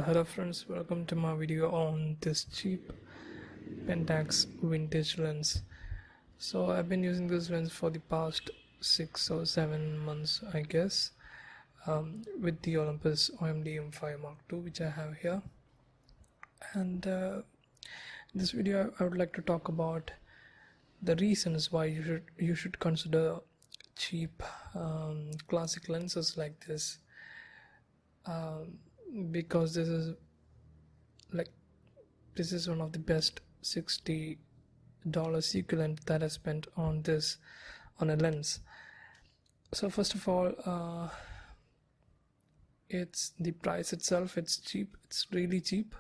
Hello friends, welcome to my video on this cheap Pentax vintage lens. So I've been using this lens for the past 6 or 7 months, I guess, with the Olympus OMD M5 Mark II, which I have here. And in this video I would like to talk about the reasons why you should consider cheap classic lenses like this, because this is one of the best $60 equivalent that I spent on a lens. So first of all, it's the price itself. It's cheap. It's really cheap.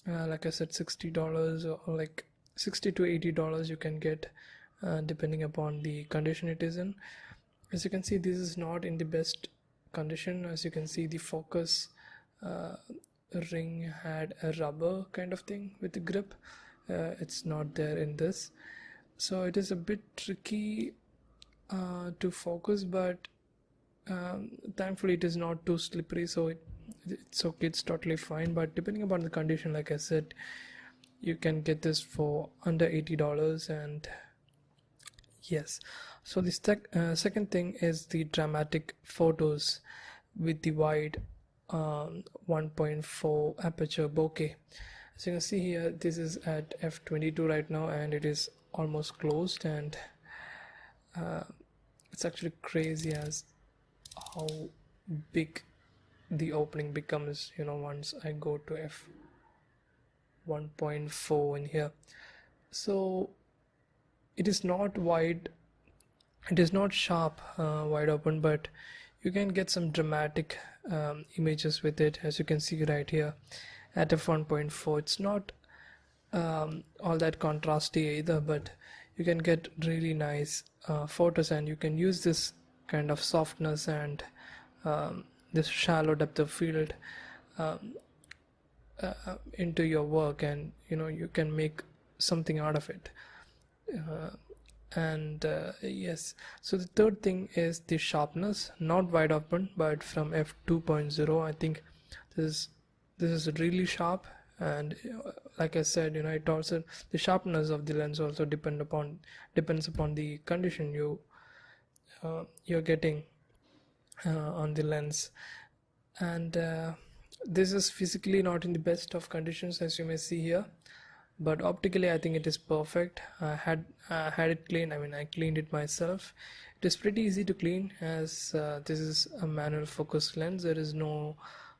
Like I said, $60 or like $60 to $80 you can get, depending upon the condition it is in. As you can see, this is not in the best condition. As you can see, the focus ring had a rubber kind of thing with the grip. It's not there in this, so it is a bit tricky to focus, but thankfully it is not too slippery, so it's okay, it's totally fine. But depending upon the condition, like I said, you can get this for under $80. And yes, so the second thing is the dramatic photos with the wide 1.4 aperture bokeh. As you can see here, this is at f22 right now, and it is almost closed, and it's actually crazy as how big the opening becomes, once I go to f1.4 in here. So it is not wide, it is not sharp wide open, but you can get some dramatic images with it. As you can see right here at f1.4, it's not all that contrasty either, but you can get really nice photos, and you can use this kind of softness and this shallow depth of field into your work, and you can make something out of it. Yes, so the third thing is the sharpness, not wide open, but from f2.0. I think this is really sharp, and like I said, it also, the sharpness of the lens also depends upon the condition you're getting on the lens. And this is physically not in the best of conditions, as you may see here, but optically I think it is perfect. I had it cleaned. I cleaned it myself. It is pretty easy to clean, as this is a manual focus lens. There is no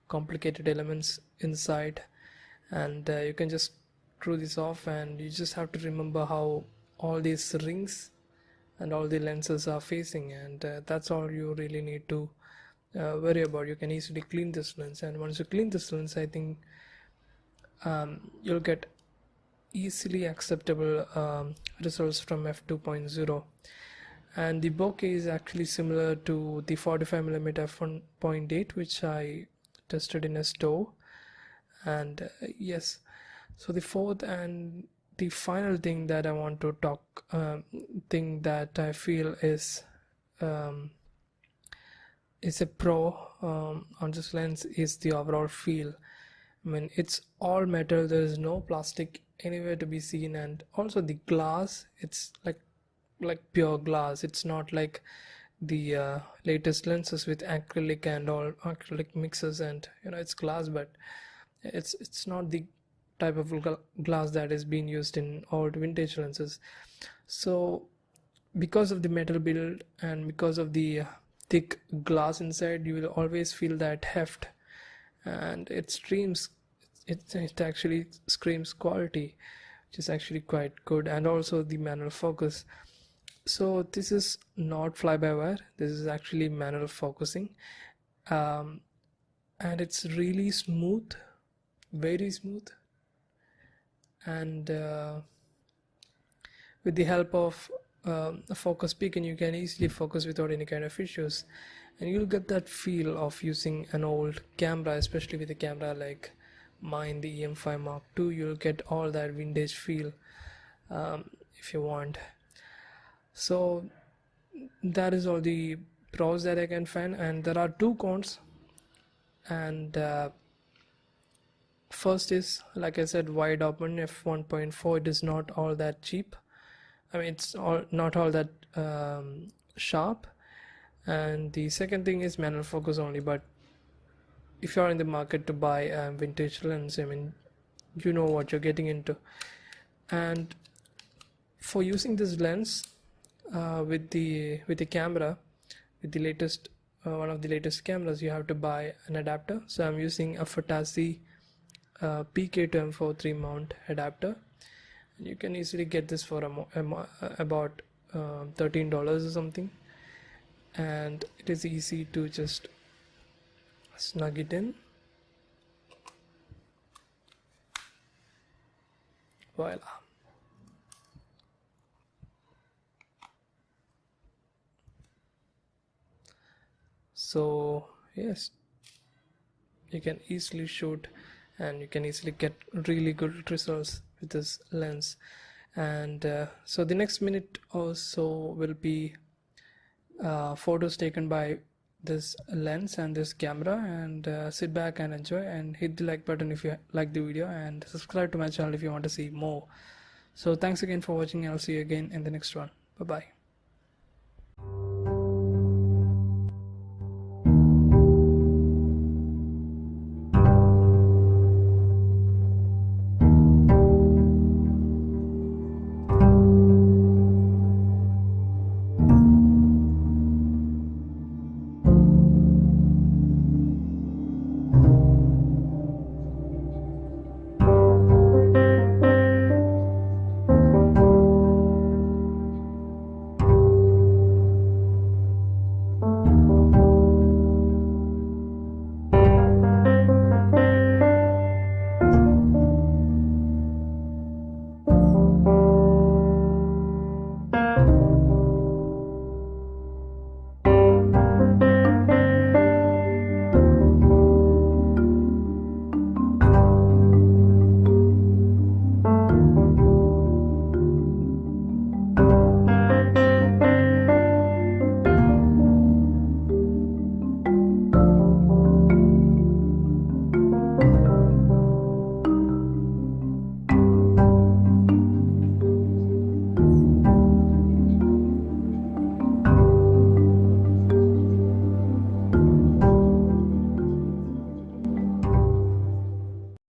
complicated elements inside, and you can just screw this off, and you just have to remember how all these rings and all the lenses are facing, and that's all you really need to worry about. You can easily clean this lens, and once you clean this lens, I think you'll get easily acceptable results from f2.0. and the bokeh is actually similar to the 45mm F1.8, which I tested in a store. And yes, so the fourth and the final thing that I want to talk, thing that I feel is a pro on this lens is the overall feel. It's all metal, there is no plastic anywhere to be seen, and also the glass, it's like pure glass. It's not like the latest lenses with acrylic and all acrylic mixes, and it's glass, but it's not the type of glass that is being used in old vintage lenses. So because of the metal build and because of the thick glass inside, you will always feel that heft, and it actually screams quality, which is actually quite good. And also the manual focus. So this is not fly-by-wire, this is actually manual focusing, and it's really smooth, very smooth, and with the help of a focus beacon, you can easily focus without any kind of issues, and you'll get that feel of using an old camera, especially with a camera like mine, the M5 Mark II. You'll get all that vintage feel if you want. So that is all the pros that I can find, and there are two cons, and first is, like I said, wide open f1.4. It is not all that cheap. I mean, it's not all that sharp. And the second thing is manual focus only. But if you're in the market to buy a vintage lens, I mean, you know what you're getting into. And for using this lens with the camera, with the latest one of the latest cameras, you have to buy an adapter. So I'm using a Photassi PK to M4 3 mount adapter. You can easily get this for about $13 or something, and it is easy to just snug it in. Voila. So yes, you can easily shoot and you can easily get really good results with this lens. And so the next minute or so will be photos taken by this lens and this camera, and sit back and enjoy, and hit the like button if you like the video, and subscribe to my channel if you want to see more. So thanks again for watching, and I'll see you again in the next one. Bye bye.